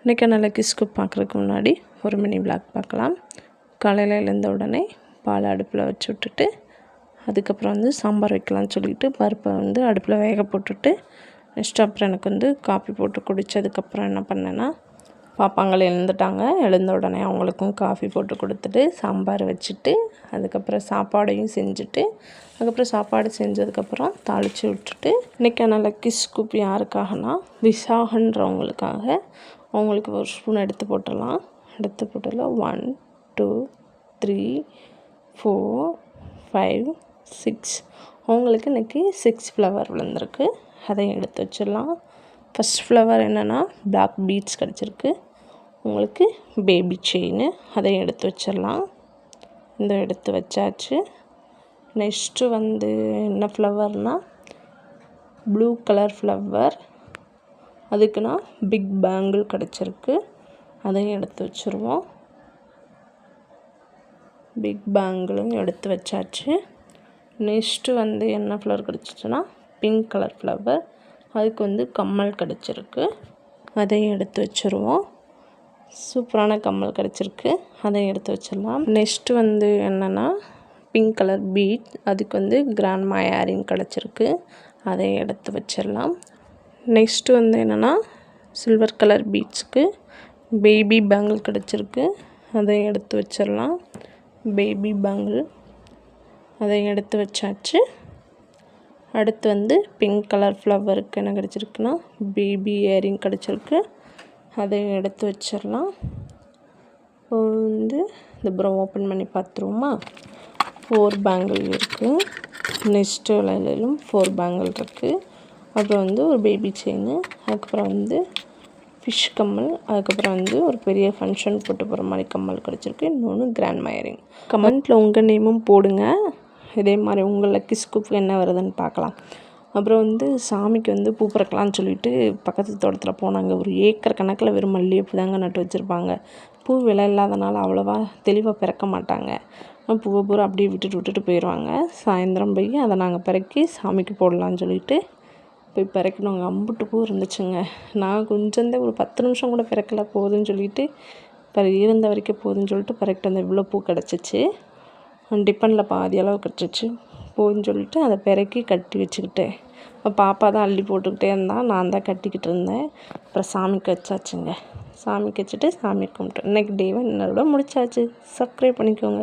இன்றைக்கி நல்ல கிஸ்கூப் பார்க்குறதுக்கு முன்னாடி ஒரு மினி விளாக் பார்க்கலாம். காலையில் எழுந்த உடனே பால் அடுப்பில் வச்சு விட்டுட்டு அதுக்கப்புறம் சாம்பார் வைக்கலாம்னு சொல்லிட்டு பருப்பை அடுப்பில் வேக போட்டுட்டு நெக்ஸ்ட் அப்புறம் எனக்கு காஃபி போட்டு குடித்ததுக்கப்புறம் என்ன பண்ணேன்னா, பாப்பாங்கள் எழுந்துட்டாங்க. எழுந்த உடனே அவங்களுக்கும் காஃபி போட்டு கொடுத்துட்டு சாம்பார் வச்சுட்டு அதுக்கப்புறம் சாப்பாடையும் செஞ்சுட்டு அதுக்கப்புறம் சாப்பாடு செஞ்சதுக்கப்புறம் தாளித்து விட்டுட்டு இன்றைக்கான லக்கி ஸ்கூப் யாருக்காகனா விசாகன்றவங்களுக்காக. அவங்களுக்கு ஒரு ஸ்பூன் எடுத்து போட்டுடலாம். 1 2 3 4 5 6 அவங்களுக்கு இன்றைக்கி 6 ஃப்ளவர் விழுந்திருக்கு. அதையும் எடுத்து வச்சிடலாம். ஃபஸ்ட் ஃப்ளவர் என்னென்னா பிளாக் பீட்ஸ் கிடச்சிருக்கு. உங்களுக்கு பேபி செயின் அதையும் எடுத்து வச்சிடலாம். எடுத்து வச்சாச்சு. நெக்ஸ்ட்டு என்ன ஃப்ளவர்னால் ப்ளூ கலர் ஃப்ளவர். அதுக்குன்னா பிக் பேங்கிள் கிடச்சிருக்கு. அதையும் எடுத்து வச்சுருவோம். பிக் பேங்கிளும் எடுத்து வச்சாச்சு. நெக்ஸ்ட்டு என்ன ஃப்ளவர் கிடச்சிச்சுன்னா பிங்க் கலர் ஃப்ளவர். அதுக்கு கம்மல் கிடச்சிருக்கு. அதையும் எடுத்து வச்சுருவோம். சூப்பரான கம்மல் கிடச்சிருக்கு. அதையும் எடுத்து வச்சிடலாம். நெக்ஸ்ட்டு என்னென்னா பிங்க் கலர் பீட். அதுக்கு கிராண்ட்மா இயரிங் கிடச்சிருக்கு. அதையும் எடுத்து வச்சிடலாம். நெக்ஸ்ட்டு என்னென்னா சில்வர் கலர் பீட்ஸுக்கு பேபி பேங்கிள் கிடச்சிருக்கு. அதையும் எடுத்து வச்சிடலாம். பேபி பேங்கிள் அதையும் எடுத்து வச்சாச்சு. அடுத்து பிங்க் கலர் ஃப்ளவருக்கு என்ன கிடச்சிருக்குன்னா பேபி இயரிங் கிடச்சிருக்கு. அதையும் எடுத்து வச்சிடலாம். அப்புறம் ஓப்பன் பண்ணி பார்த்துருவோமா. 4 பேங்கிள் இருக்குது. நெக்ஸ்ட்டு வளையலும் 4 பேங்கிள் இருக்குது. அப்புறம் ஒரு பேபி செயின். அதுக்கப்புறம் ஃபிஷ் கம்மல். அதுக்கப்புறம் ஒரு பெரிய ஃபங்க்ஷன் போட்டு போகிற மாதிரி கம்மல் கிடச்சிருக்கு. இன்னொன்று கிராண்ட்மா இயரிங். கமெண்ட்டில் உங்கள் நேமும் போடுங்க. இதே மாதிரி உங்கள் லக்கி ஸ்கூப் என்ன வருதுன்னு பார்க்கலாம். அப்புறம் சாமிக்கு பூ பறக்கலான்னு சொல்லிட்டு பக்கத்து தோட்டத்தில் போனாங்க. ஒரு ஏக்கர் கணக்கில் வெறும் மல்லிகைப்பூ தாங்க நட்டு வச்சுருப்பாங்க. பூ விலை இல்லாதனால அவ்வளோவா தெளிவாக பிறக்க மாட்டாங்க. பூவை பூரா அப்படியே விட்டுட்டு போயிடுவாங்க. சாயந்தரம் போய் அதை நாங்கள் பிறக்கி சாமிக்கு போடலான்னு சொல்லிட்டு போய் பிறக்கணுங்க. அம்புட்டு பூ இருந்துச்சுங்க. நான் கொஞ்சம் ஒரு 10 நிமிஷம் கூட பிறக்கல, போகுதுன்னு சொல்லிட்டு இருந்த வரைக்கும் போகுதுன்னு சொல்லிட்டு பிறக்கிட்டு இவ்வளோ பூ கிடச்சிச்சு. டிப்பனில் பாதி அளவு கிடச்சிச்சு. போகுதுன்னு சொல்லிட்டு அதை பிறக்கி கட்டி வச்சுக்கிட்டேன். பாப்பா தான் அள்ளி போட்டுக்கிட்டே இருந்தால் நான் தான் கட்டிக்கிட்டு இருந்தேன். அப்புறம் சாமிக்கு வச்சாச்சுங்க. சாமிக்கு வச்சுட்டு சாமி கும்பிட்டு இன்றைக்கி டேவை என்னோட முடிச்சாச்சு. சப்ஸ்கிரைப் பண்ணிக்கோங்க.